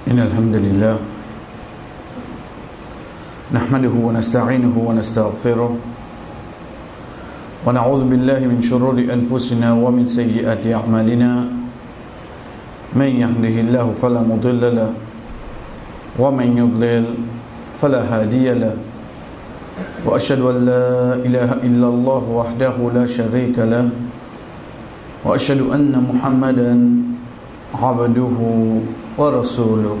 إن الحمد لله نحمده ونستعينه ونستغفره ونعوذ بالله من شرور أنفسنا ومن سيئات أعمالنا من يهده الله فلا مضل له ومن يضلل فلا هادي له وأشهد أن لا إله إلا الله وحده لا شريك له وأشهد أن محمدا عبده ورسوله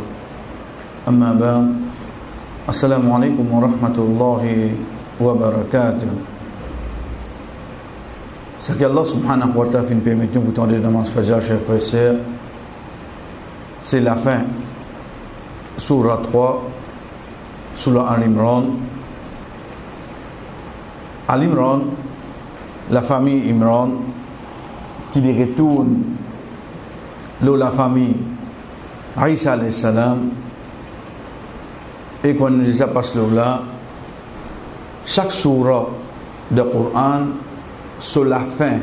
أما بعد السلام عليكم ورحمة الله وبركاته. Ce qu'Allah subhanahu wa ta'ala nous permet de vous tendre dans notre fajr, chers frères et sœurs, c'est la fin. Surah 3, Surah Al-Imran. Al-Imran, la famille Imran, qui les retourne, la famille Isa alayhi salam, et quand nous disons pas cela, chaque surah de Coran, sur la fin,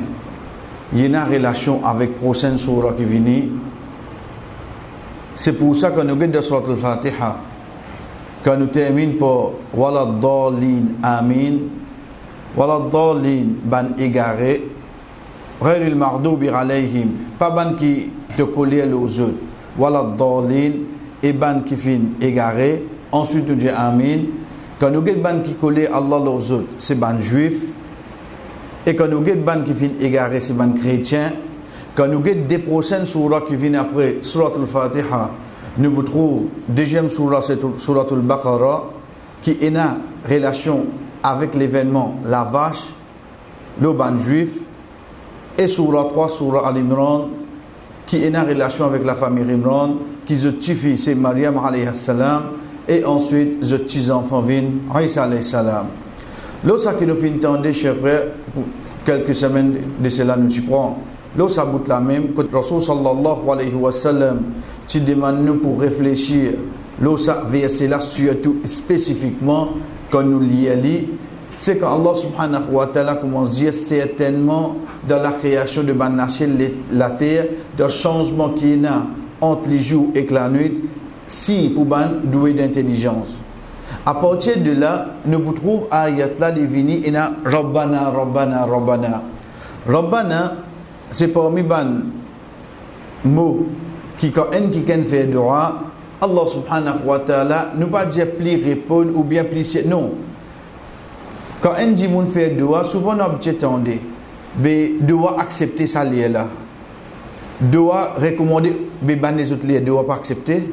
il y a une relation avec la prochaine surah qui vient. C'est pour ça que nous avons de Surah Al-Fatiha, quand nous terminons par Wala Dallin Amin, Wala Dallin ban égaré, Ghayril Maghdubi alayhim, pas ban qui te coller aux autres, Wala Dallin, et ban qui fin égaré. Ensuite, nous disons Amin. Quand nous avons ban qui coller Allah aux autres, c'est ban juif. Et quand nous avons ban qui fin égaré, c'est ban chrétien. Quand nous avons des prochaines surahs qui viennent après Surah Al-Fatiha, nous vous trouvons deuxième surah, c'est Surah Al-Baqarah, qui est en relation avec l'événement la vache, le ban juif. Et Surah 3, Surah Al-Imran, qui est en relation avec la famille Imran, qui se tifie, c'est Maryam alayhi salam. Et ensuite, les petits enfants viennent, Isa alayhi salam. Lorsque nous finissons, chers frères, quelques semaines de cela, nous y prenons. Lorsque ça bout la même, que Rasul sallallahu alayhi wa sallam, tu demandes nous pour réfléchir, lorsque verset là, surtout spécifiquement, quand nous lisons, c'est quand Allah subhanahu wa ta'ala commence à dire certainement dans la création de la terre, de changement qu'il y a entre les jours et la nuit, si pour ban doué d'intelligence. À partir de là, nous vous trouvons ayat là divini et na Rabbana Rabbana Rabbana. Rabbana, c'est parmi ban mots qui quand un qui fait droit, Allah subhanahu wa ta'ala nous pas dire plus répondre ou bien plus non. Quand un dit moun fait droit, souvent on objetendé, mais doit accepter ça là. Doit recommander mais ban les autres doit pas accepter.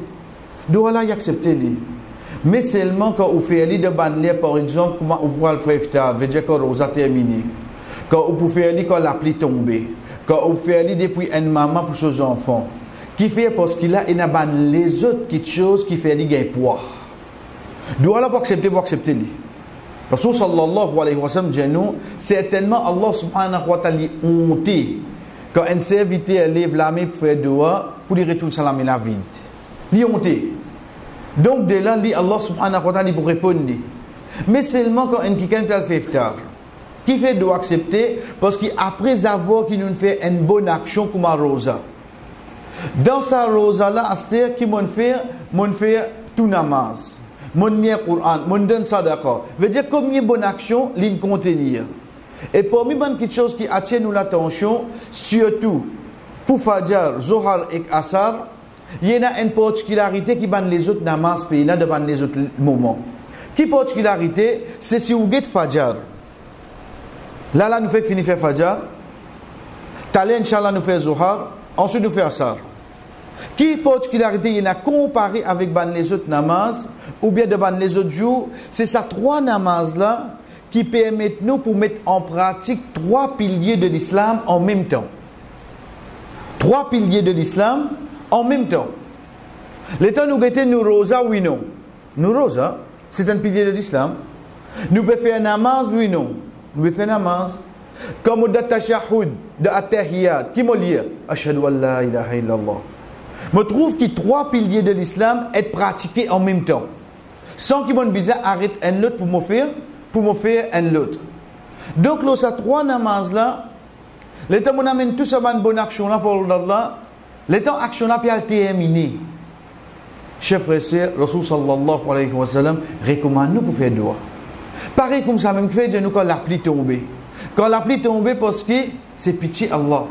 Doit là y accepter lui. Mais seulement quand vous faites de banler par exemple comment vous pouvez le faire iftar, veut dire quand vous a terminé. Quand vous pouvez faire quand la pluie tombe. Quand vous faites depuis une maman pour ses enfants. Qui fait parce qu'il a une ban les autres petites choses qui fait gagner poids. Doit là pas accepter lui. Rasul sallallahu alayhi wa sallam dit nous certainement Allah subhanahu wa ta'ala honte quand un serviteur lève la main pour faire dua pour lui retourner salam et la vide. Li honte. Donc de là, Allah subhanahu wa ta'ala pour répondre. Mais seulement quand un quelqu'un fait iftar, qui fait doit accepter parce qu'après avoir qu'il nous fait une bonne action comme un rosa. Dans sa rosa là, c'est-à-dire qui m'ont fait tout namaz, mon mien Coran, mon donne sadaqa. Veut dire combien de bonnes actions l'in contenir. Et parmi les choses qui attirent nous l'attention, surtout pour Fajr, Zohar et Asar, il y a une particularité qui ban les autres namaz pays là devant les autres moments. Qui particularité, c'est si vous get Fajr. Là nous fait finir faire Fajr. Talé inchallah nous fait Zohar, ensuite nous fait Asar. Qui particularité il y a comparé avec ban les autres namaz ou bien devant les autres jours, c'est ça trois namaz là qui permettent nous pour mettre en pratique trois piliers de l'islam en même temps. Trois piliers de l'islam en même temps. L'état nous guettons nous rosa, oui non. Nous rosa, c'est un pilier de l'islam. Nous pouvons faire namaz, oui non. Nous pouvons faire namaz. Comme de tashahhud, de attahiyat, qui m'a dit Ashhadu an la ilaha illallah. Je trouve que trois piliers de l'islam sont pratiqués en même temps. Sans qu'il m'en bizarre arrête un autre pour me faire un autre. Donc, là, ces trois namaz là, l'état mon amène tout ça une bonne action là pour Allah. Le temps action là puis terminé. chef frère, Rasul sallallahu alayhi wa sallam recommande nous pour faire dua. Pareil comme ça, même que fait nous quand la pluie tombe. Quand la pluie tombe, parce que c'est pitié Allah.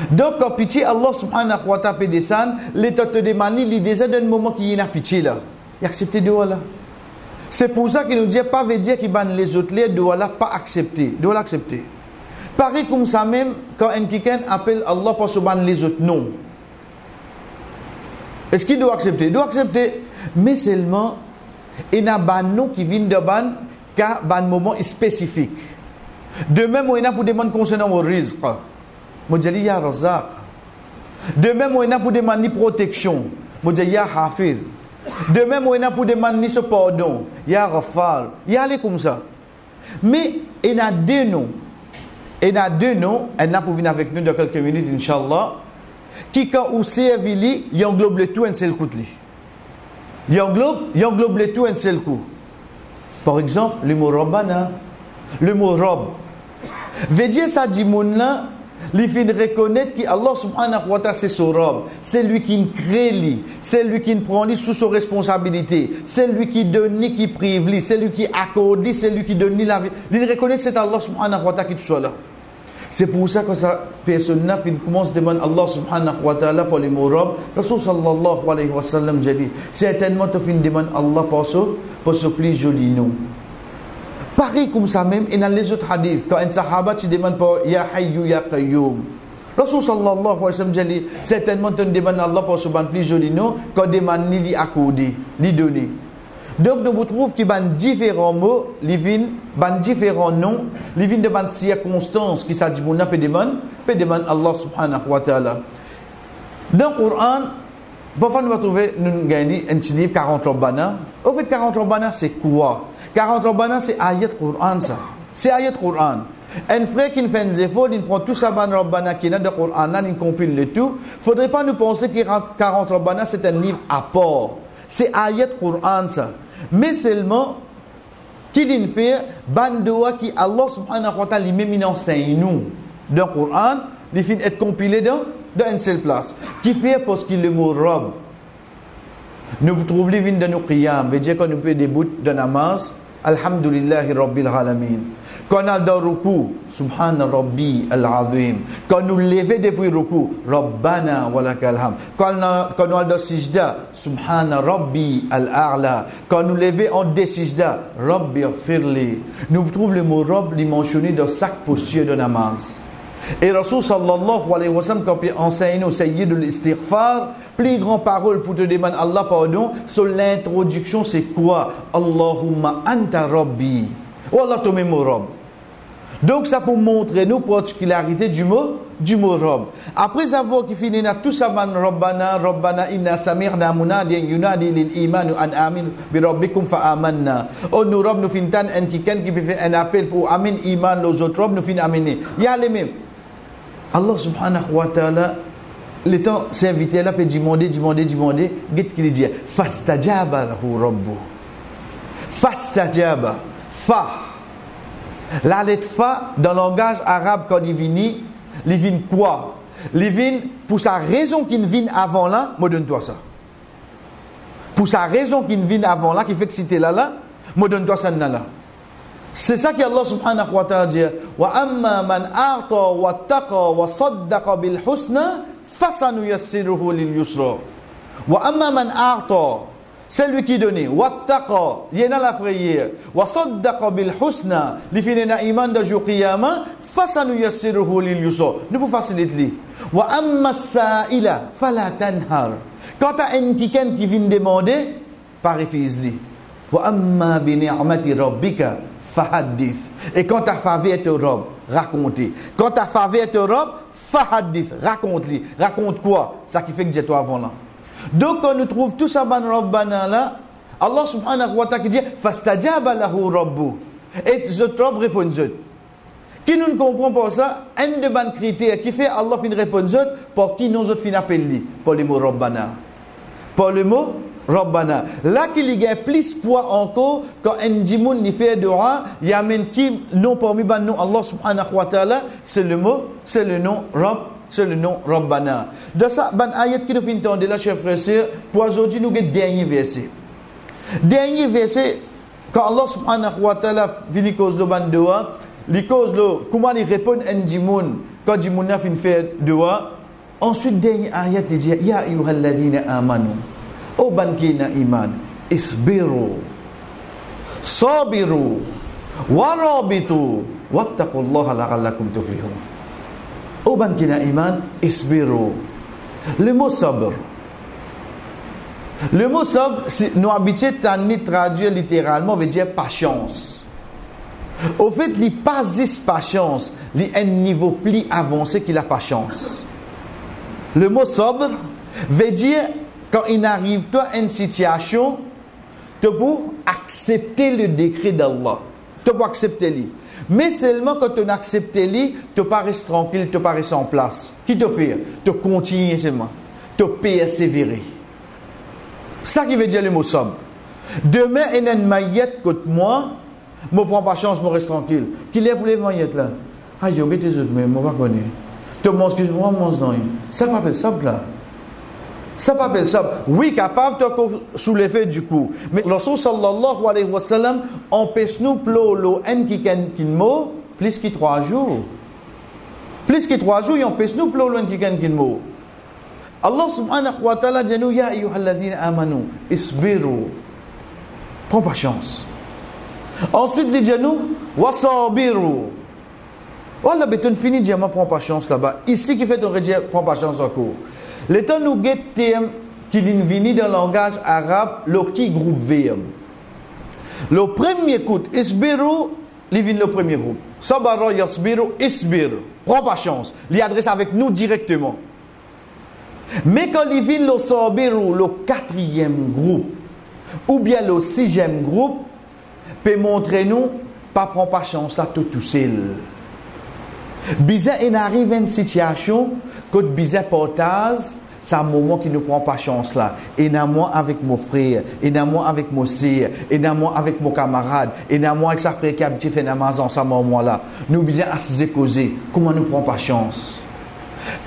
Donc, quand pitié Allah subhanahu wa ta'ala peut descendre, l'État te demande, il disait d'un moment qu'il y a pitié là. Il accepte dua là. C'est pour ça qu'il nous dit, pas veut dire qu'il banne les autres, les dua là, pas accepter. Doit l'accepter. Pareil comme ça même, quand un quelqu'un appelle Allah pour se banne les autres, non. Est-ce qu'il doit accepter? Il doit accepter. Mais seulement, il y a un nom qui vient de ban, car un moment spécifique. De même, il y a pour demander concernant le risque. Je dis, ya razaq. De même, il y a pour demander protection. Je dis, ya hafiz. De même, il y a pour demander ce pardon. Ya ghafar. Il y a comme ça. Mais il y a deux noms. Il y a deux noms. Elle n'a pour venir avec nous dans quelques minutes, Inch'Allah. Qui, quand on s'est évili, il englobe le tout un seul coup. Il englobe le tout un seul coup. Par exemple, le mot Rabbana, le mot Rabb. Veut dire ça dit mon là, il faut reconnaître qu'Allah subhanahu wa ta'ala c'est son Rabb. C'est lui qui crée lui, c'est lui qui prend lui sous sa responsabilité, c'est lui qui donne lui, qui prive lui, c'est lui qui accorde, c'est lui qui donne lui la vie. Il reconnaît que c'est Allah subhanahu wa ta'ala qui soit là. C'est pour ça que ça personne commence à demander Allah subhanahu wa ta'ala pour les mots Rabb. Rasul sallallahu alayhi wa sallam dit certainement tu fin demande Allah pour ce plus joli nom. Pareil comme ça même et dans les autres hadiths quand un sahaba tu demandes pour ya hayyu ya qayyum. Rasul sallallahu alayhi wa sallam dit certainement tu demandes Allah pour ce plus joli nom quand demande ni accorder, ni donner. Donc nous trouvons qu'il y a différents mots, il y a différents noms, il y a des circonstances qui s'agissent de demander Allah subhanahu wa ta'ala. Dans le Coran, parfois nous va trouver un petit livre 40 Rabbana. Au fait 40 Rabbana c'est quoi? 40 Rabbana c'est ayat Coran ça. C'est ayat Coran. Un frère qui fait un effort, il prend tout ça Rabbana qui est dans le Coran, il compile le tout. Il ne faudrait pas nous penser que 40 Rabbana c'est un livre à part. C'est ayat Coran ça. Mais seulement, qu'il y fait, bandoa qui Allah subhanahu wa ta'ala lui-même enseigne nous dans le Coran, il finit être compilé dans une seule place. Qui fait parce qu'il le mot Rabb. Nous trouvons les vignes de nos qiyam, veut dire qu'on nous peut débuter de namaz, Alhamdulillahi Rabbil Alamin. Quand on a dans ruku, Subhana Rabbi Al-Azim. Quand nous levons depuis ruku, Rabbana walakal hamd. Quand on a dans sijda, Subhana Rabbi Al-A'la. Quand nous levons en des sijda, Rabbi Firli. Nous trouvons le mot Rabb mentionné dans chaque posture de namaz. Et Rasul sallallahu alayhi wa sallam, quand il enseigne au Sayyidul Istighfar, plus grande parole pour te demander Allah pardon, sur l'introduction, c'est quoi? Allahumma anta Rabbi. Oh Allah, ton mot Rabb. Donc ça pour montrer nos particularités du mot Rabb. Après avoir qui finit na tout ça Rabbana inna samirna munadiyan yunadi lil iman an amin bi rabbikum fa amanna. Oh nous Rabb nous fintan un qui fait un appel pour amin iman les autres Rabb nous fin aminer. Il y a les mêmes. Allah subhanahu wa ta'ala le temps s'est invité là peut demander qu'est-ce qu'il dit fastajaba lahu rabbu. Fastajaba fa. La lettre fa dans le langage arabe quand il vient quoi? Il vient pour sa raison qu'il vient avant là, me donne-toi ça. Pour sa raison qu'il vient avant là, qui fait que si tu es là, me donne-toi ça là. C'est ça qu'Allah subhanahu wa ta'ala dit. Wa amma man a'ta wa taqa wa saddaqa bil husna fasanuyassiruhu lil yusra. Wa amma man a'ta, c'est lui qui donne. Wa taqa, il y a la frayeur. Wa saddaqa bil husna, li finina iman de jour qiyamah, fasanuyassiruhu lil yusra. Nous pouvons faciliter. Wa amma sa'ila fala tanhar. Quand tu as un quelqu'un qui vient demander, pas refuse-lui. Wa amma bi ni'mati rabbika fahadith. Et quand ta faveur est au Rabb, racontez. Quand ta faveur est au Rabb, fahadith, raconte-lui. Raconte quoi? Ça qui fait que j'ai toi avant là. Donc quand nous trouvons tout ça ban Rabbana là, Allah subhanahu wa ta'ala dit fastajaba lahu rabbu. Et ce Rabb répond zut. Qui nous ne comprend pas ça, un de ban critères qui fait Allah fin répond zut pour qui nous autres fin appelle pour le mot Rabbana. Pour le mot Rabbana. Là qu'il y a plus poids encore quand un djimoun n'y fait dua, il y a même qui non parmi ban nous Allah subhanahu wa ta'ala, c'est le nom c'est le nom Rabbana. De ça, ban ayat qui nous finit de là, chers frères et sœurs, pour aujourd'hui, nous avons le dernier verset. Dernier verset, quand Allah subhanahu wa ta'ala finit cause de ban doa, les causes de comment il répond à Jimoun, quand Jimoun a fini faire doa, ensuite, dernier ayat, il dit, Ya ayyuhalladhina amanu, O ban qui na iman, isbiru, sabiru, warabitu, wattaqullaha la'allakum tuflihun. O ban qui na iman, isbiru. Le mot sabr. Le mot sabr, nous habitués à traduire littéralement, veut dire patience. Au fait, il pas juste patience, il y a un niveau plus avancé que la patience. Le mot sabr veut dire quand il arrive toi à une situation, tu peux accepter le décret d'Allah. Tu peux accepter lui. Mais seulement quand tu acceptes lui, tu pas rester tranquille, tu pas rester en place. Qui te fait? Tu continues seulement. Tu persévérer. Ça qui veut dire le mot sabr. Demain, il y a une maillette contre moi, je ne prends pas chance, je reste tranquille. Qui lève les maillettes là? Ah, je vais te dire, mais je ne vais pas connaître. Tu manges que moi, je mange dans lui. Ça m'appelle sabr là. Ça s'appelle ça. Oui, capable de sous l'effet du coup. Mais le Rasul sallallahu alayhi wa sallam empêche nous plolo en qui mot plus que 3 jours. Plus que 3 jours, il empêche nous plolo en qui mot. Allah subhanahu wa ta'ala dit nous, Ya ayyuhalladhina amanu, isbiru. Prends pas chance. Ensuite, il dit nous, wasabiru. Voilà, béton fini, dit, prends pas chance là-bas. Ici, qui fait, on dit, prends pas chance encore. Le temps nous guette terme qui vient dans le langage arabe, le qui groupe verbe. Le premier coup, isbiru, il vient le premier groupe. Sabara yasbiru, isbir. Prends pas chance. Il adresse avec nous directement. Mais quand il vient le sabiru, le 4e groupe, ou bien le 6e groupe, peut montrer nous, pas prends pas chance là tout seul. Bizarre, il arrive à une situation que bizarre portage, c'est un moment qui ne prend pas chance là. Et moi avec mon frère, et moi avec mon sœur, et moi avec mon camarade, et moi avec sa frère qui a fait la maison ensemble moi là. Nous bizarre à se causer. Comment nous prend pas chance?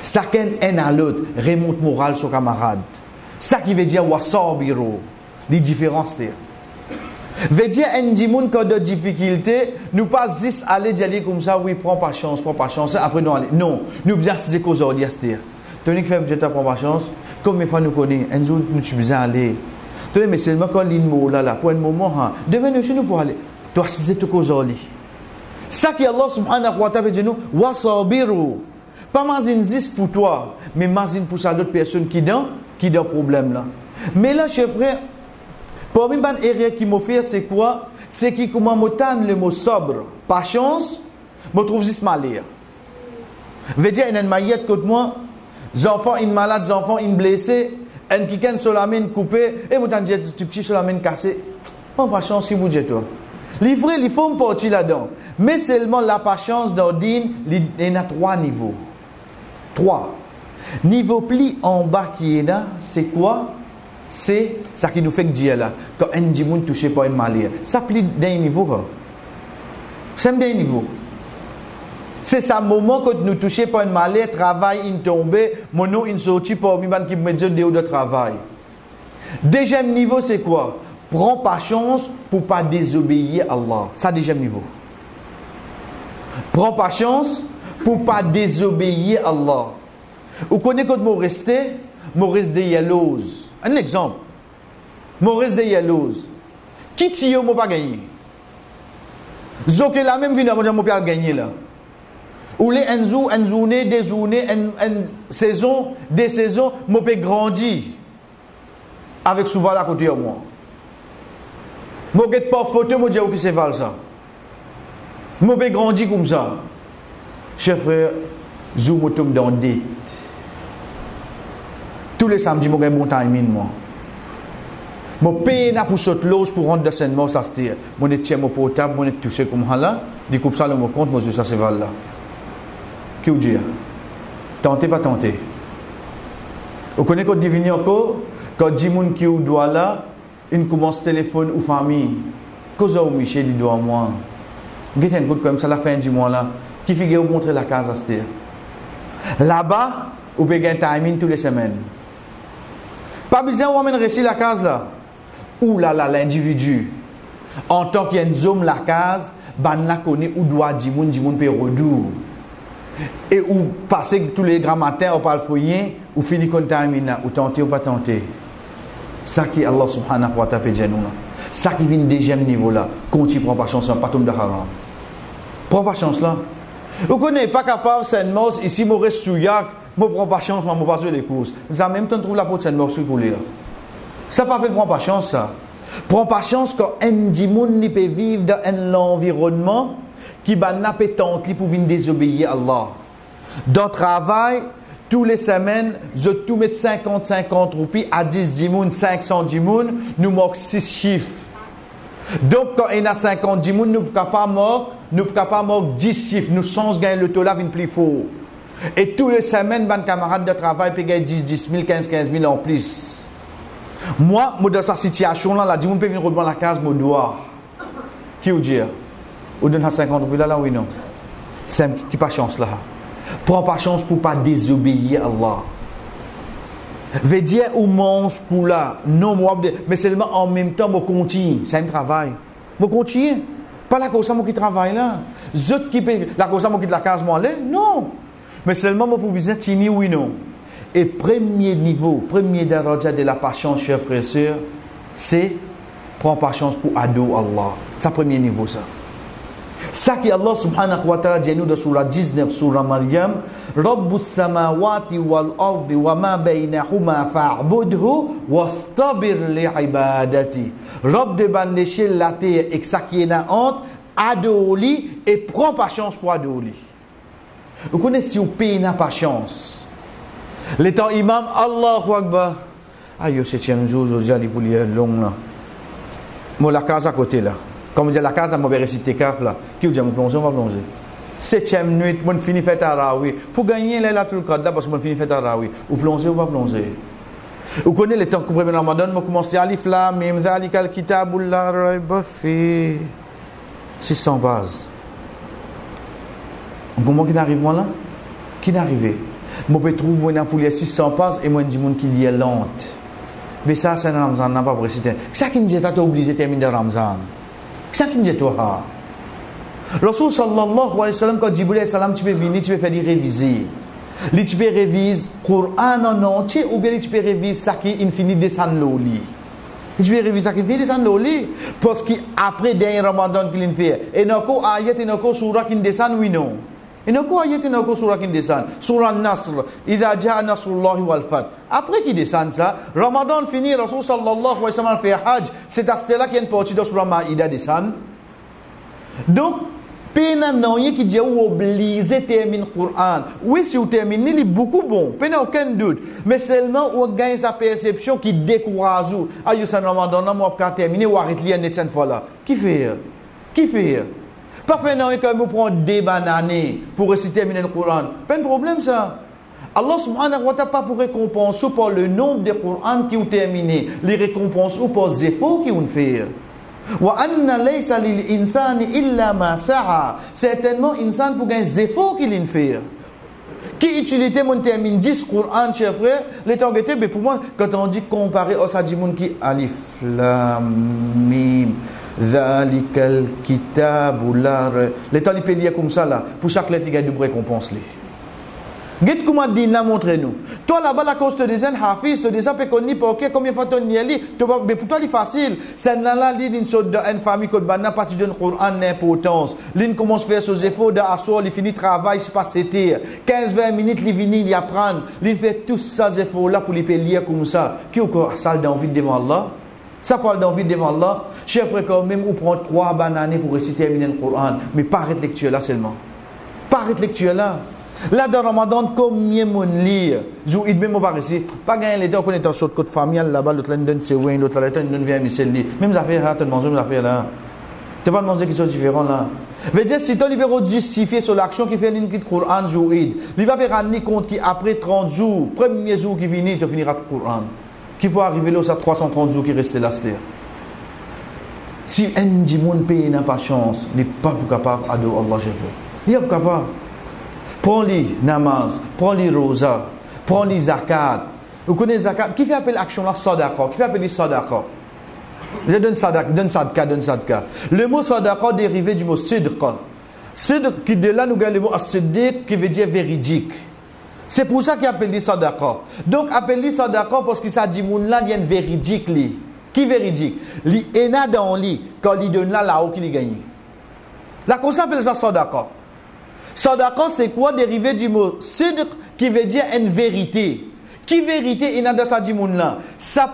Ça qu'un à l'autre remonte moral sur camarade. Ça qui veut dire wasabiru, les différences là. Veut dire un dimoun quand de difficulté, nous pas juste aller dire comme ça, oui, prends pas chance, après nous aller. Non, nous bien c'est cause aujourd'hui, c'est-à-dire. Tony qui fait je prends pas chance, comme mes fois nous connaissons, un jour nous suis bien aller. Tony mais seulement quand il mot là pour un moment, demain nous chez nous pour aller. Toi c'est tout cause aujourd'hui. Ça qui Allah subhanahu wa ta'ala dit nous, wasabiru. Pas mazine juste pour toi, mais mazine pour ça d'autres personnes qui dans problème là. Mais là, chers frères, pour moi, une erreur qui m'a fait, c'est quoi? C'est que comment m'entendre le mot sobre, patience, je trouve juste malheur. Veut dire, il y a une maillette contre moi, les enfants, ils sont malades, les enfants, ils sont blessés, un qui a sur la main coupée, et vous t'en dites, tu petit sur la main cassée. Pas patience qui vous dit, toi. Livré, il faut me partir là-dedans. Mais seulement la patience d'ordine, il y a 3 niveaux. 3. Niveau plus en bas qui est là, c'est quoi? C'est ça qui nous fait dire là, quand un dimoun touché par une maladie. Ça plie d'un niveau. C'est d'un niveau. C'est ça moment que nous touchons par une maladie, travail, il tombe, mon nom, il sortit par une qui me dit de travail. Deuxième niveau, c'est quoi? Prends patience pour ne pas désobéir à Allah. Ça, deuxième niveau. Prends patience pour ne pas désobéir à Allah. Vous connaissez quand je reste de Yellows. Un exemple. Maurice de Yellows. Qui tire, moi pas gagné. Zoké la même vie, moi pas gagné là. Ou les une journée, des journées, une saison, des saisons, moi pas grandi. Avec souvent à côté de moi. Moi get pas photo, moi dis que c'est val ça. Moi pas grandi comme ça. Chers frères, zou moi tombe dans dette. Tous les samedis, je suis bon timing. Je paye pour cette loge pour rendre de scène, ça se dit. Je tiens mon portable, je touché comme ça. Je coupe ça dans mon compte, je ça c'est val là. Qui vous dit? Tentez, pas tenter. Vous connaissez quand divine encore? Quand dit moun qui ou doit là, il commence téléphone ou famille. Cause au Michel, il doit moi. Vous avez un coup comme ça, la fin du mois là. Qui fait vous montrer la case à se dire? Là-bas, vous pouvez gagner timing toutes les semaines. Pas besoin de rester la case là. Ou là, l'individu, en tant qu'il y a une zone la case, ban la connaît où doit dire peut redour. Et ou passer tous les grands matins au palfoyer, ou finir contaminé, ou tenter ou pas tenter. Ça qui Allah subhanahu wa ta'ala peut dire nous. Ça qui vient deuxième niveau là, continue prends pas chance, pas tomber de haram. Prends pas chance là. Vous connaissez pas capable seulement ici Maurice Souillac, moi prends pas chance, moi pas sur les courses. Ça même temps trouve la porte Saint Maurice pour lire. Ça pas fait prends pas chance ça. Prends pas chance quand un dimoun ni peut vivre dans un environnement qui va n'a pas tenter pour venir désobéir à Allah. Dans le travail, tous les semaines, je tout mettre 50 roupies à 10 dimoun, 500 dimoun, nous manque 6 chiffres. Donc, quand il y a 50 dimoun, nous ne pouvons pas manquer 10 chiffres. Nous sommes gagner le taux là, vient plus fort. Et tous les semaines, mes camarades de travail peuvent gagner 10 000, 15 000 en plus. Moi, dans cette situation là, la dimoun peut venir redemander la case, mon doigt. Qui vous dit? Ou donne 50 roupies là, oui, non. C'est qui pas chance là. Prends pas chance pour pas désobéir à Allah. Veut dire ou mon coup là, non moi, mais seulement en même temps moi continue, c'est un travail. Moi continue. Pas la cause moi qui travaille là. Zut qui paye la cause moi qui de la case moi là, non. Mais seulement moi pour besoin tini oui non. Et premier niveau, premier daraja de la patience, chers frères et sœurs, c'est prends pas chance pour ado Allah. C'est premier niveau ça. Ça qui Allah subhanahu wa ta'ala dit nous dans surah 19 surah Maryam, Rabbus samawati wal ardi wa ma bainahuma fa'budhu wastabir li ibadati. Rabb de bandécher la terre et ça qui est na honte, adoli et prends patience pour adoli. Vous connaissez si vous payez na patience. L'étant imam Allahu Akbar. Aïe, 7e jour, j'ai pour lire long là. Moi la case à côté là. Comme dit la case, je vais réciter kaf là. Qui vous dit, on va plonger. 7e nuit, on finit faire tarawi. Pour gagner là tout le cadre là, parce que on finit faire tarawi. Ou plonger ou pas plonger. Vous connaissez les temps que premier Ramadan, on commence à alif là, mim zalikal kitabul la rayba fi 600 bases. Comment qui n'arrive là? Qui n'arrive? Moi je trouve une pour les 600 pages et moi je dis qu'il y est lente. Mais ça c'est un Ramzan, n'a pas précisé. C'est ça qui nous dit t'as obligé de terminer Ramzan. C'est ça qui nous dit toi. Rasul sallallahu alayhi wa sallam quand Jibril alayhi salam tu peux venir, tu peux faire des réviser. Tu peux réviser Coran en entier ou bien tu peux réviser ça qui infini descend l'oli. Tu peux réviser ça qui infini descend l'oli parce qu'après dernier Ramadan qu'il fait et n'ako ayat et n'ako surah qui descend oui non. Et n'ako ayat et n'ako surah qui descend. Surah Nasr, idha jaa nasrullahi wal fath. Après qu'il descend ça, Ramadan fini, Rasul sallallahu alayhi wa sallam fait Hajj, c'est à ce là qu'il y a une partie de surah Maïda descend. Donc pena non qui dit ou obligé terminer le Coran. Oui, si vous terminez, il est beaucoup bon. Pena aucun doute. Mais seulement vous gagnez sa perception qui décourage vous. Ah, vous savez, Ramadan, moi, je terminer ou arrêter lire cette fois là. Qui fait? Qui fait? Pas fait non, quand vous prenez des bananes pour réciter terminer le Coran. Pas de problème ça. Allah subhanahu wa ta'ala pas pour récompenser pour le nombre de Coran qui ont terminé. Les récompenses ou pour les efforts qui ont fait. Wa anna laysa lil insani illa ma sa'a. Certainement insan pour gagner des efforts qu'il fait. Qui utilité mon termine 10 Coran chers frères, les temps que mais pour moi quand on dit comparer au sadimoun qui alif lam mim zalikal kitabul la les temps il peut lire comme ça là pour chaque lettre il gagne de récompense les. Git comment dit là montre-nous. Toi là-bas la cause te disait hafiz te disait peut connait pas OK combien fois ton nieli mais pour toi il facile. C'est là une sorte d'une famille que banna partie d'un Coran d'importance. L'une commence faire ses efforts d'asseoir, il finit travail c'est pas c'était 15-20 minutes il vient il apprendre, il fait tous ces efforts là pour les lire comme ça. Qui encore ça d'envie devant Allah? Ça parle d'envie devant Allah. Chef frère quand même ou prend 3 bananes pour réciter terminer le Coran, mais pas arrête lecture là seulement. Pas arrête lecture là. Là dans Ramadan, combien mon lire? Jou il même pas ici. Pas gagner les temps qu'on est en sorte code familial là-bas, l'autre là donne c'est win, l'autre là donne vient Michel lit. Même affaire là, tu manges même affaire là. Tu vas manger qui sont différents là. Veut dire si ton libéro justifié sur l'action qui fait l'incrit Coran jouid, il va faire rendre compte qu'après 30 jours, premier jour qui finit, tu finiras le Coran. Qui peut arriver là ça 330 jours qui restent là c'est. Si un dimoun paye n'a pas chance, n'est pas capable ado Allah je veux. Il est pas capable. Prends les namaz, prends les rosa, prends les zakat. Vous connaissez zakat? Qui fait appeler l'action là sadaqa? Qui fait appeler sadaqa? Je donne sadaka. Le mot sadaqa dérivé du mot sidqa. Sidq qui de là nous gagne le mot as-siddiq qui veut dire véridique. C'est pour ça qu'il appelle sadaqa. Donc appelle sadaqa parce que ça dit moun là il y a une véridique li. Qui véridique? Li ena dans li quand il donne là-haut qu'il gagne. Là qu'on s'appelle ça sadaqa. Sadaqa c'est quoi dérivé du mot sidq qui veut dire une vérité. Qui vérité ena dans ça dit moun là? Sa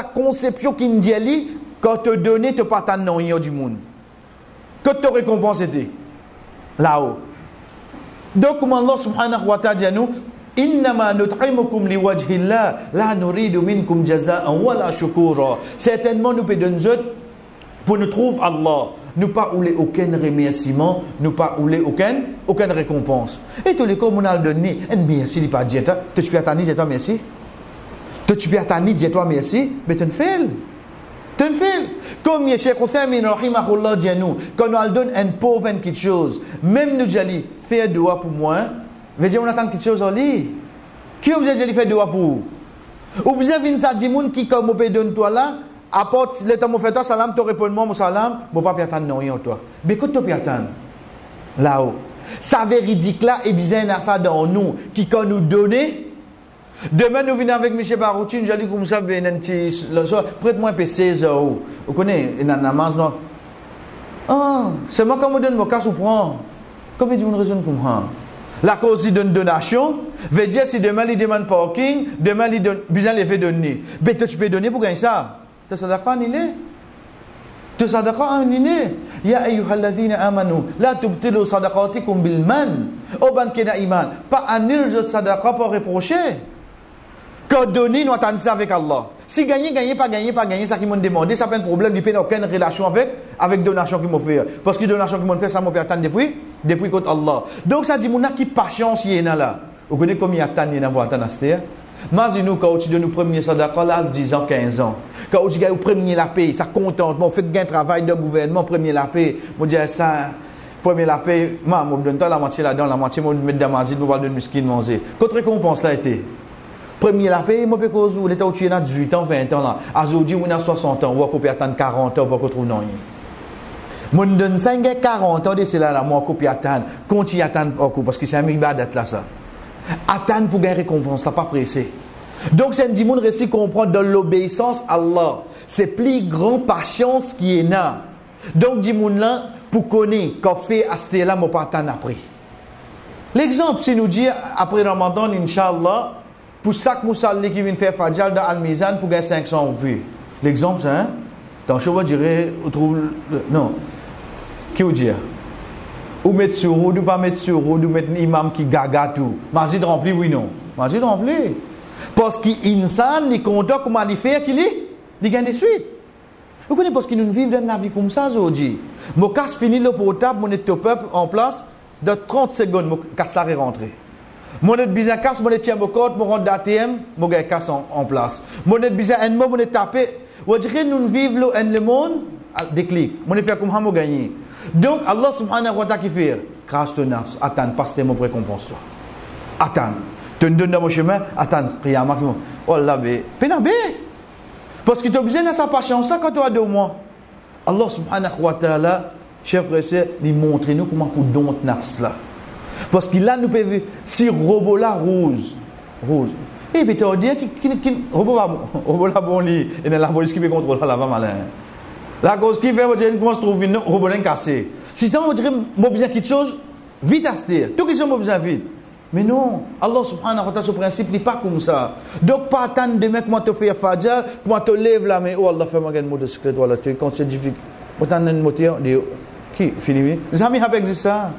conception qui dit li quand te donner te pas tan non du monde. Que te récompense était là-haut. Donc comme Allah subhanahu wa ta'ala dit nous innama nut'imukum liwajhillah la nuridu minkum jazaa'an wala shukura. Certainement nous pédons pour nous trouver Allah. Nous pas ouler aucun remerciement, nous pas ouler aucune récompense. Et tous les cas on a donné un merci il pas dire tu peux attendre dire toi merci. Tu peux attendre dire toi merci, mais tu ne fais comme Cheikh Othaymin rahimahullah dit nous quand on donne un pauvre quelque chose même nous dit fais dua pour moi veut dire on attend quelque chose en lui qui vous dit faire dua pour ou vous avez une sadimoun qui comme peut donne toi là apporte le temps fait toi salam tu réponds moi mon salam bon pas attendre non rien toi mais quand tu peux attendre là-haut ça véridique là et bien ça dans nous qui quand nous donner. Demain, nous venons avec M. Baroutine, j'ai dit comme ça, prête-moi un peu 16 euros. Vous connaissez, il y a un namaz, non? Ah, c'est moi qui me donne mon cas ou prend. Comment il dit une raison comme ça? La cause il donne donation, veut dire si demain il demande parking, demain il donne, besoin de faire donner. Mais tu peux donner pour gagner ça. Tu sais d'accord, Nile? Tu sais d'accord, Nile? Ya ayyuhalladhina amanu, la tubtilu sadaqatikum bil man. Oban kena iman. Pas annule votre sadaqa pour reprocher. Quand donner, nous attendons ça avec Allah. Si gagner, pas gagner, ça qui m'ont demandé, ça n'a pas de problème, il n'y a aucune relation avec donation qu'ils m'ont fait. Parce que donation qu'ils m'ont fait, ça m'a fait attendre depuis contre Allah. Donc ça dit, mon qui patience y est là. Vous connaissez combien de temps il y a pour attendre à cette heure? Mais nous, quand tu donnes le premier sadaqa, là, 10 ans, 15 ans. Quand tu gagnes le premier la paix, ça contente. On fait un travail de gouvernement, premier la paix. On dit ça, premier la paix, je donne la moitié là-dedans, la moitié, je mets dans ma zide, je vais donner miskin manger. Quelle récompense là était? Premier la paix, moi, parce que l'État où tu es à 18 ans, 20 ans, là. Aujourd'hui, on a 60 ans, on va attendre 40 ans pour qu'on trouve non. Moi, je donne 5 40 ans, c'est là, moi, on va attendre. Continue à attendre, parce que c'est un ibadat là, ça. Attendre pour gagner récompense, ça pas pressé. Donc, c'est un dimanche récit comprendre dans l'obéissance à Allah. C'est plus grand patience qui est là. Donc, dimanche là, pour connaître, quand fait à ce là, moi, pas attendre après. L'exemple, si nous dit, après Ramadan, Inch'Allah, pour chaque moussalli qui vient faire Fajr dans Al-Mizan pour gagner 500 roupies. L'exemple, c'est, dans je dirais, on trouve, non. Qui vous dit? Ou mettre sur route, ou pas mettre sur route, ou mettre un imam qui gaga tout. Masjid rempli, oui, non. Masjid rempli. Parce qu'insan, il compte comment il fait qu'il gagne des suites. Vous connaissez parce qu'il nous vit dans la vie comme ça, aujourd'hui. Mon casse fini le portable, mon top up en place, de 30 secondes, mon casse est rentré. Mon net bizarre casse, mon net tient mon code, mon rond d'ATM, mon gars casse en place. Mon net bizarre un mot, mon net tapé. Vous dirait nous vivons le monde, des clics. Mon net fait comme ça, mon gagner. Donc Allah subhanahu wa ta'ala qui fait, crache ton nafs, attends, passe tes mots récompense toi. Attends. Tu me donnes dans mon chemin, attends, qiyamah qui oh là, pénabé. Parce que tu as besoin de sa patience là quand tu as 2 mois. Allah subhanahu wa ta'ala, chef frère, il montre nous comment on donne nafs là. Parce que là, nous pouvons voir, si robot là rouge. Et puis tu vas dire que robot là bon lit, et dans la police qui peut contrôler là, va malin. La cause qui fait, vous dire, comment se trouve un robot cassé. Si tu as besoin de quelque chose, vite à se dire. Tout qui sont besoin vite. Mais non, Allah subhanahu wa ta'ala, ce principe n'est pas comme ça. Donc, pas attendre demain comment tu fais Fajr, comment tu lèves la main. Oh Allah, fais-moi un mot de secret, voilà, quand c'est difficile. Quand tu as un moteur, qui finit. Les amis, ça existe ça.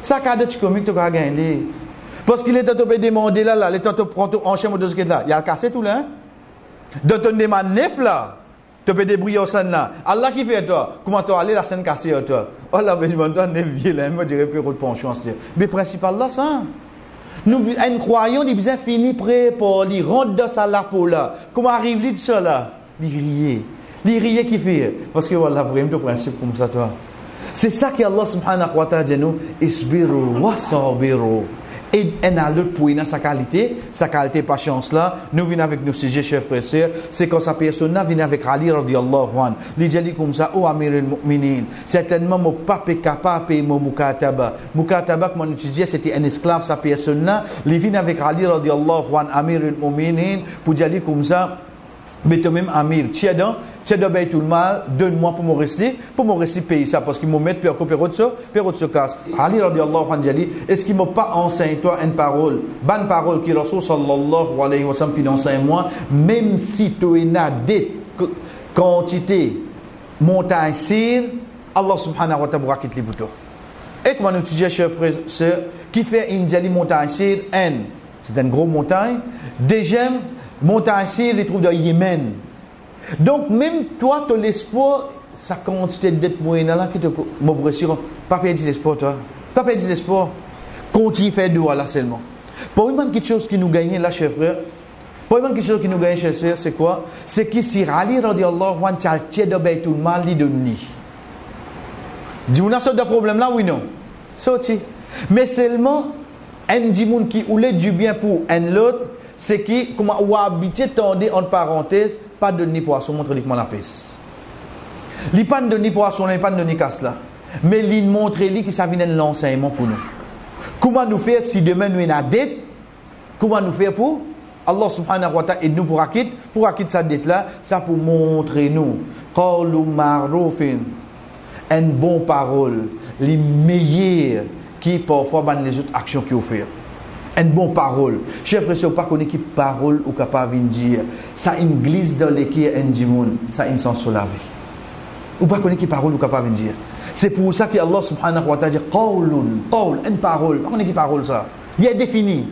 Ça, quand tu comiques, tu vas gagner. Parce qu'il est te demander là, l'État te prend en chemin de secret là. Il y a cassé tout là. De ton demande neuf là. Tu peux débrouiller au sein là. Allah qui fait toi. Comment tu vas aller la scène cassée toi. Oh là, mais je me donne des vieux là. Je dirais plus de pension. Mais principal là, ça. Nous, un croyant, il bien fini prêt pour lui rendre dans sa lapo là. Comment arrive-t-il de ça là? Il riait qui fait. Parce que voilà, vraiment, le principe comme ça toi. C'est ça qu'Allah subhanahu wa ta'ala dit nous. Isbiru wa sabiru. Et on a l'autre pour sa qualité patience là. Nous venons avec nos sujets, chers frères et sœurs. C'est quand sa personne vient avec Ali radiallahu anhu. Il dit comme ça, oh Amir al-Mu'minin. Certainement, mon papa est capable de payer mon mukataba. Mukataba, comme on utilisait, c'était un esclave, sa personne là. Il vient avec Ali radiallahu anhu, Amir al-Mu'minin, pour dire comme ça. Mais toi-même, Amir, tu es dans tout le mal, donne-moi pour me rester payer ça, parce qu'ils m'ont mis pire de se casse. Ali radiallahu anhu dit, est-ce qu'ils m'ont pas enseigné toi une parole, bonne parole qui Rasul sallallahu alayhi wa sallam finance moi, même si tu as des quantités montagne sire, Allah subhanahu wa ta'ala quitte les boutons. Et comment nous disons, chers frères et sœurs, qui fait une jolie montagne sire, c'est une grosse montagne. Deuxième, montagne sire, il trouve dans Yémen. Donc, même toi, tu as l'espoir, sa quantité de dettes moyennes là, qui te m'obresseront. Pas perdre l'espoir, toi. Pas perdre l'espoir. Continue à faire de là seulement. Pour une quelque chose qui nous gagne là, chers frères, pour une quelque chose qui nous gagne, chers frères, c'est quoi? C'est que si Ali radiallahu anhu tient de Baytul Mal, il donne. Dis-vous, on a ce problème là, oui, non? Sorti. Mais seulement, un dimoun qui oulait du bien pour un l'autre, c'est qui, comment on a habité, tendez entre parenthèses, pas de ni poisson, montre uniquement la peste. Il pas de ni poisson, il pas de ni casse là. Mais il montre lui qui ça vient de l'enseignement pour nous. Comment nous faire si demain nous avons une dette? Comment nous faire pour Allah subhanahu wa ta'ala aide nous pour acquitter cette dette là, ça pour montrer nous qawlu ma'rufin, une bonne parole, les meilleures qui parfois ban les autres actions qui offrent. Une bonne parole. Chers frères, si vous ne connaissez pas qui parole ou capable de dire, ça une glisse dans les qui est un djimoun, ça une sens sur la vie. Ou pas connaître qui parole ou capable de dire. C'est pour ça que Allah subhanahu wa ta'ala dit qawlun, une parole. Pas connaître qui parole ça. Il est défini.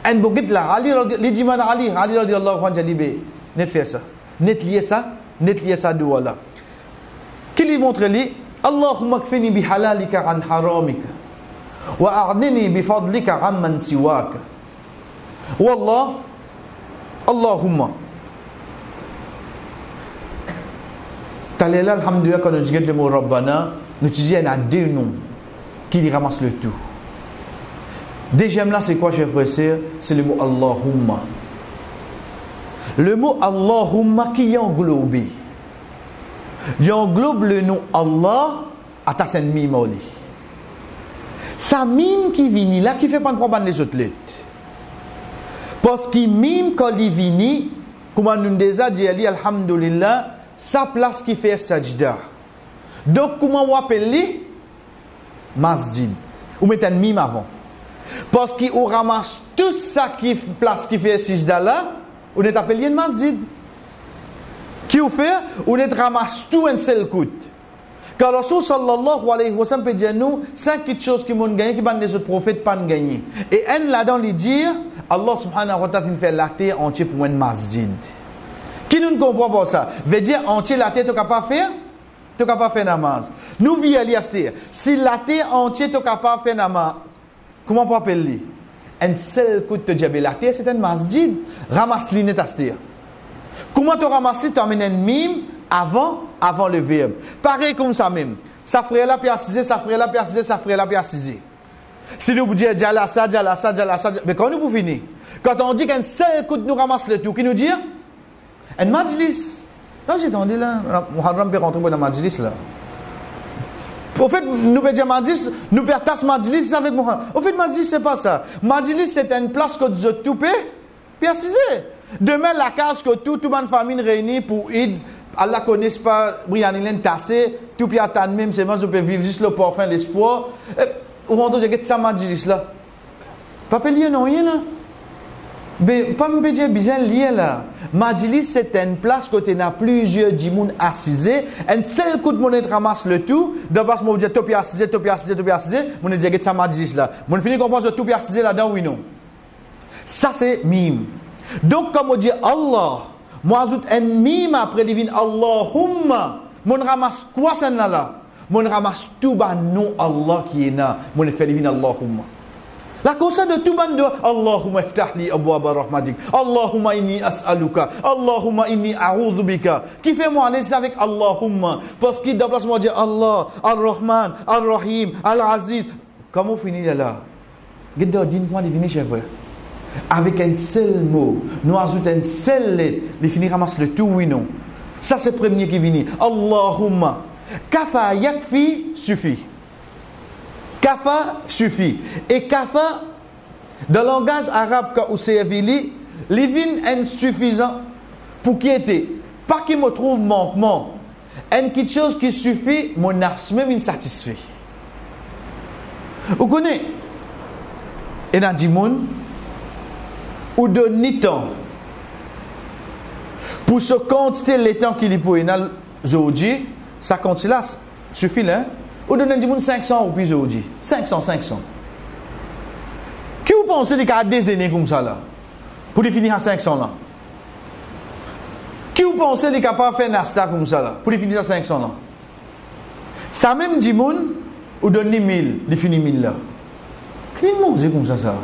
Un bouquet là, Ali radiallahu anhu dit net faire ça. Net lier ça de voilà. Qui lui montre lui Allahumma kfini bi halalika an haramika. وأعدني بفضلك عمن سواك والله اللهم Talela alhamdulillah quand nous disons le mot Rabbana nous disons il y a deux noms qui ramassent le tout. Deuxième là c'est quoi chers frères et sœurs? C'est le mot Allahumma. Le mot Allahumma qui englobe le nom Allah à ta scène mimoli. Ça mime qui vient là, qui fait pas de problème les autres lettres. Parce qu'il mime quand il vient, comme on nous déjà dit, alhamdulillah, sa place qui fait sajda. Donc, comment on appelle lui? Masjid. Ou mettez un mime avant. Parce qu'il ramasse tout ça qui place qui fait sajda là, on est appelé un masjid. Qui ou fait? On est ramasse tout un seul coup. Car Rasul sallallahu alayhi wa sallam peut dire nous 5 choses qui m'ont gagné qui ban les autres prophètes pas gagné. Et un là-dedans lui dire Allah subhanahu wa ta'ala fait la terre entière pour un masjid. Qui nous ne comprend pas ça? Veut dire entier la terre tu capable faire? Tu capable faire namaz. Nous vient à dire si la terre entière tu capable faire namaz. Comment on peut appeler? Un seul coup de diable la terre c'est un masjid. Ramasse l'inet à terre. Comment tu ramasses tu amènes un mime avant le verbe. Pareil comme ça même. Ça ferait là, puis assiser, ça ferait là, puis assiser, ça ferait là, puis assiser. Si nous vous dites Jalasa, mais quand nous vous finissons, quand on dit qu'un seul coup de nous ramasse le tout, qui nous dit un majlis. Non, j'ai entendu là, Muharram peut rentrer dans le majlis là. Au fait, nous peut dire majlis, nous peut tasser majlis avec Muharram. Au fait, majlis, c'est pas ça. Majlis, c'est une place que vous tout puis assiser. Demain, la case que toute une famille réunie pour Eid, Allah ne connaît pas, Brian Hélène tassé, tout puis attendre même, c'est moi, je peux vivre juste le parfum, l'espoir. Où on dit que ça m'a dit là. Pas lié, non, rien là. Mais pas me dire bien lié là. Majlis, c'est une place où tu as plusieurs djimoun assisés. Un seul coup de monnaie ramasse le tout. D'abord, je me dis, tout puis assisé. On dit que ça m'a dit là. On finit qu'on pense tout puis assisé là-dedans, oui, non. Ça, c'est mime. Donc, comme on dit Allah, moi, ajoute un mime après divine Allahumma. Mon ramasse quoi ça là? Mon ramasse tout bas non Allah qui est là. Mon fait divine Allahumma. La cause de tout bas de Allahumma iftah li abwaba rahmatik. Allahumma inni as'aluka. Allahumma inni a'udhu bika. Qui fait moi aller avec Allahumma? Parce qu'il doit dire Allah, Ar-Rahman, Ar-Rahim, Al-Aziz. Comment finit là? Gede din point définir chez frère. Avec un seul mot, nous ajoutons une seule lettre, il finit ramasse le tout oui non. Ça c'est le premier qui vient. Allahumma. Kafa yakfi suffit. Kafa suffit. Et kafa, dans le langage arabe, quand on s'est éveillé, il vient insuffisant pour qui était. Pas qu'il me trouve manquement. Une quelque chose qui suffit, mon nafs même insatisfait. Vous connaissez? Et dans le monde, ou donne temps pour se quantité le temps qu'il y a aujourd'hui, ça quantité là suffit là. Ou donne du monde 500 ou aujourd'hui. 500. Qui vous pensez qu'il y a des années comme ça là? Pour définir à 500 là? Qui vous pensez qu'il y a pas fait Nasta comme ça là? Pour définir à 500 là? Ça même du monde, ou donne 1000, définir 1000 là. Qui mange comme ça ça?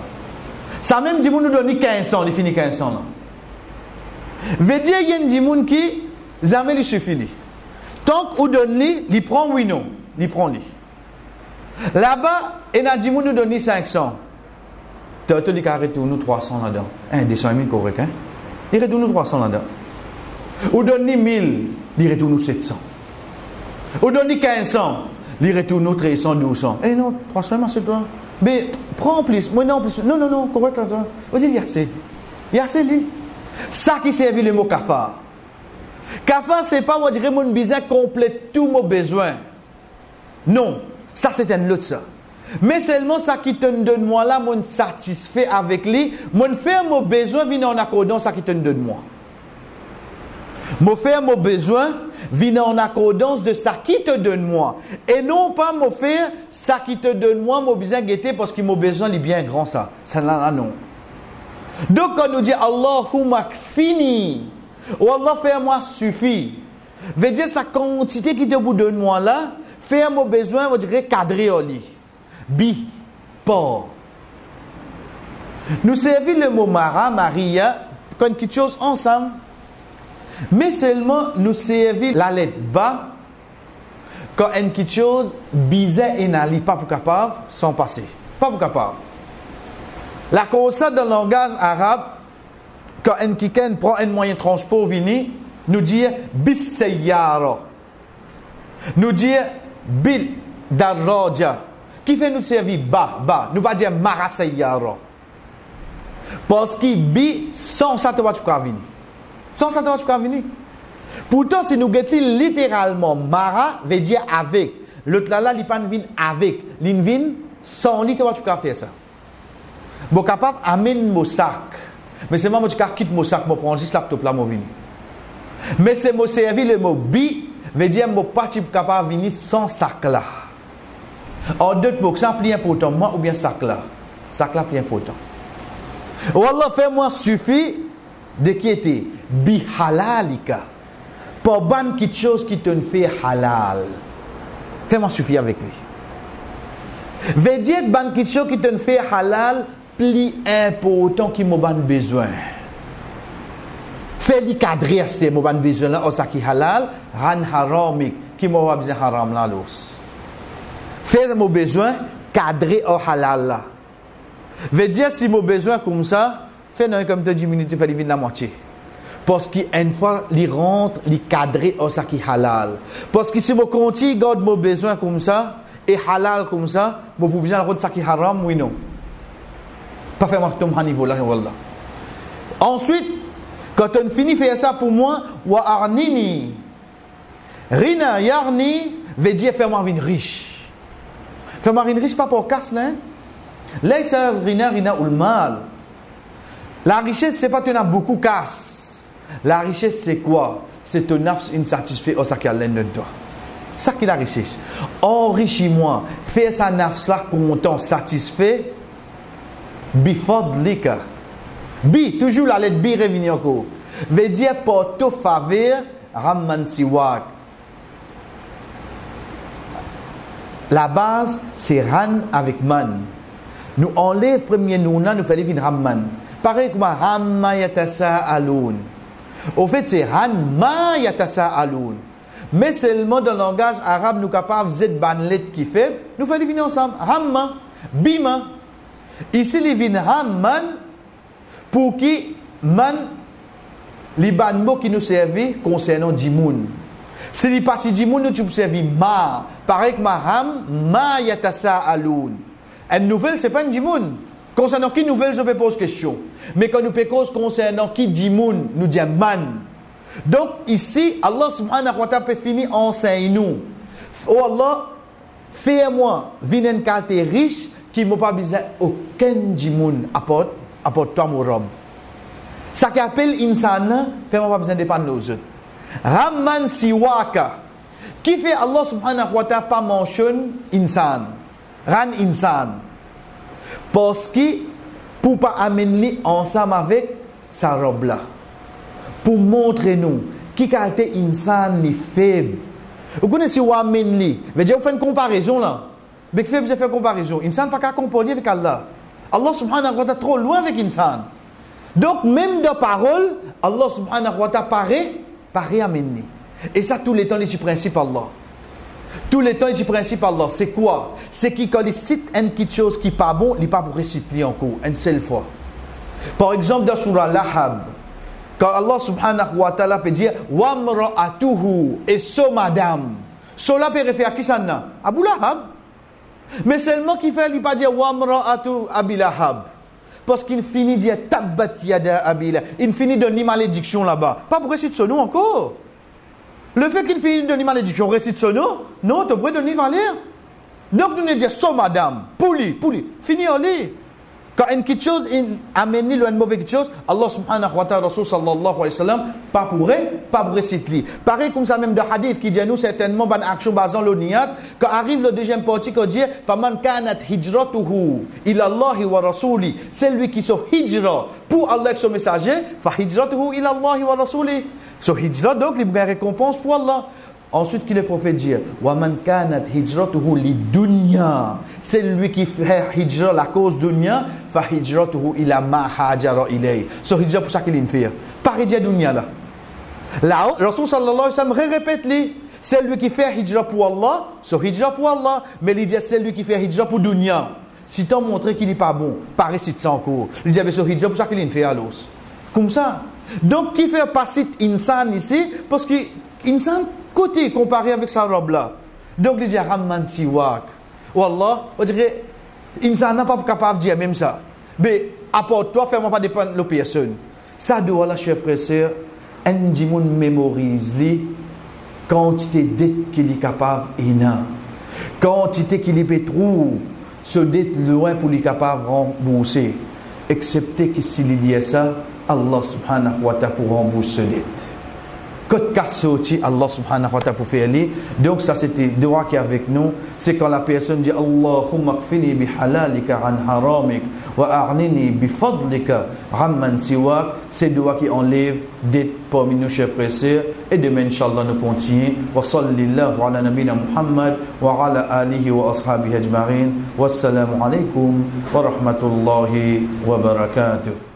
Ça même du monde nous donne 1500, définir 1500 là. Veut dire il y a des gens qui jamais il suffit. Tant qu'on donne il prend oui non, il prend lui. Là-bas, il y a des gens nous donne 500. Tu as dit qu'il retourne 300 là-dedans. 200 000 correct hein. Il retourne 300 là-dedans. Ou donne 1000, il retourne 700. Ou donne 1500, il retourne 300, 200. Eh non, 300 c'est toi. Mais prends plus, moi non plus. Non, correct là-dedans. Vas-y, il y a assez. Il y a assez lui. Ça qui servait le mot kafar. Kafar, c'est pas moi dire mon besoin complète tous mes besoins. Non, ça c'est un autre ça. Mais seulement ça qui te donne moi là, mon satisfait avec lui, mon faire mon besoin vient en accordance ça qui te donne moi. Mon faire mon besoin vient en accordance de ça qui te donne moi. Et non pas mon faire ça qui te donne moi, mon besoin guetter parce que mon besoin est bien grand ça. Ça là non. Donc quand nous dit Allahumma kfini, ou Allah fais-moi suffit, veut dire sa quantité qui te vous donne moi là, faire mon besoin, on dirait cadré au lit. Bi, por. Nous servons le mot Mara, Maria, comme quelque chose ensemble, mais seulement nous servons la lettre Ba, quand une quelque chose bizarre et n'allie pas pour capable, sans passer. Pas pour capable. La cause dans le langage arabe, quand un quelqu'un prend un moyen de transport vini, nous dit bis sayyara, nous dit bil darraja, qui fait nous servir ba, nous pas dire mara sayyara, parce que bi sans ça tu vas venir, sans ça tu vas venir. Pourtant si nous guettons littéralement mara veut dire avec, l'autre là il pas vient avec, il vient sans lui tu vas faire ça. Bon capable amène mon sac. Mais c'est moi qui quitte mon sac, je prends juste laptop là, je viens. Mais c'est mon servi le mot bi, veut dire que je ne suis pas capable de venir sans sac là. En d'autres mots, ça plus important, moi ou bien sac là. Sac là plus important. Wallah, fais-moi suffit de qui était bi halalika. Pour ban quelque chose qui te fait halal. Fais-moi suffit avec lui. Veut dire que ban quelque chose qui te fait halal, plus important qui m'a besoin. Fais li cadrer ces m'a besoin là, ça qui halal, ran haramik qui m'a besoin haram là l'os. Fais mon besoin cadrer au halal là. Veut dire si mon besoin comme ça, fais dans comme 10 minutes, il fallait venir la moitié. Parce qu'une fois, il rentre, il cadrer au ça qui halal. Parce que si mon continue garde mon besoin comme ça et halal comme ça, mon besoin de ça qui haram oui non. Pas faire moi tomber à niveau là, wallah. Ensuite, quand on finit faire ça pour moi, wa arnini. Rina yarni veut dire faire-moi une riche. Faire-moi une riche pas pour casse là. Là ça rina ou le mal. La richesse c'est pas tu as beaucoup casse. La richesse c'est quoi? C'est ton nafs insatisfait au ça qui a l'un de toi. Ça qui est la richesse. Enrichis-moi, fais sa nafs là content, satisfait. Bifadlika. Bi, toujours la lettre bi revient encore. Veut dire pour te faveur, ramman siwak. La base, c'est ran avec man. Nous enlève premier nom là, nous faisons une ramman. Pareil comme ramma yatasa aloun. Au fait, c'est ran ma yatasa aloun. Mais seulement dans le langage arabe, nous sommes capables de z ban lettre qui fait, nous faisons venir ensemble. Ramma, bima. Ici, les vins ramman pour qui man les banmo qui nous servent concernant dimoun. Si les parties dimoun nous tu servi ma, pareil que maham, ma yatasa aloun. Une nouvelle, c'est pas une dimoun. Concernant qui nouvelle, je peux poser question. Mais quand nous posons concernant qui dimoun, nous disons man. Donc ici, Allah subhanahu wa ta'ala peut finir enseigne nous. Oh Allah, fais-moi vinen qualité riche qui m'a pas besoin aucun dimoun apporte toi mon robe. Ça qui appelle insana, fais-moi pas besoin de pas nos autres. Ramman siwaka, qui fait Allah subhanahu wa ta'ala pas mentionne insan, ran insan, parce que pour pas amener ensemble avec sa robe là, pour montrer nous qui qualité insan ni faible. Vous connaissez ou amener, mais je vous fais une comparaison là, mais qui fait vous faire une comparaison, insan pas qu'à comparer avec Allah. Allah subhanahu wa ta'ala trop loin avec insan. Donc même de parole, Allah subhanahu wa ta'ala paraît amener. Et ça tous les temps, les principes Allah. Tous les temps, les principes Allah, c'est quoi? C'est qu'il quand il cite une petite chose qui n'est pas bon, il n'est pas pour réciter encore, une seule fois. Par exemple, dans Surah Lahab, quand Allah subhanahu wa ta'ala peut dire Wamra'atuhu et so madame. Cela peut référer à qui ça n'a? Abu Lahab. Mais seulement qu'il fait, il ne peut pas dire Wamra'atu Abi Lahab. Parce qu'il finit de dire Tabbat yada Abi Lahab. Il finit de donner malédiction là-bas. Pas pour réciter ce nom encore. Le fait qu'il finit de donner malédiction, récite ce nom, non, tu pourrais donner valeur. Donc nous disons so madame, pouli, fini en lit. Quand une petite chose amène une mauvaise petite chose, Allah subhanahu wa ta'ala, Rasul sallallahu alayhi wa sallam, pas pour réciter. Pareil comme ça même de hadith qui dit à nous certainement bonne action basant le niyat, quand arrive le deuxième partie qui dit faman kanat hijratuhu ila Allah wa rasuli, c'est lui qui sont hijra pour Allah et son messager, fa hijratuhu ila Allah wa rasuli. So hijra donc il y a une récompense pour Allah. Ensuite, qu'il le prophète dit Waman kanat hijratuhu li dunya, c'est lui qui fait hijra la cause dunya, fa hijratuhu ila ma hajara ilay. So hijra pour ça qu'il fait. Pas hijra dunya là. Là, Rasul sallallahu alayhi wa sallam répète lui, c'est lui qui fait hijra pour Allah, so hijra pour Allah, mais il dit c'est lui qui fait hijra pour dunya. Si t'as montré qu'il n'est pas bon, pas récite ça encore. Il dit so hijra pour ça qu'il fait à l'os. Comme ça. Donc, qui fait passer insan ici, parce que insan côté comparé avec sa robe là. Donc il dit Ramman siwak. Wallah, on dirait insan n'a pas capable de dire même ça. Mais apporte-toi, fais-moi pas dépendre de la personne. Ça doit là, chers frères et sœurs, un dimoun mémorise li quantité de dette qu'il est capable ina. Quantité qu'il peut trouve ce dette loin pour lui capable rembourser. Excepté que s'il dit ça, Allah subhanahu wa ta'ala pour rembourser ce dette. Côte cassoti Allah subhanahu wa ta'ala pour faire les. Donc ça c'était doua qui est avec nous, c'est quand la personne dit Allahumma kfini bi halalika an haramik wa a'nini bi fadlika amman siwak, c'est doua qui enlève dette parmi nous chers frères et sœurs. Et demain inshallah nous continuons. Wa sallallahu ala nabina Muhammad wa ala alihi wa ashabihi ajma'in. Wassalamu alaikum wa rahmatullahi wa barakatuh.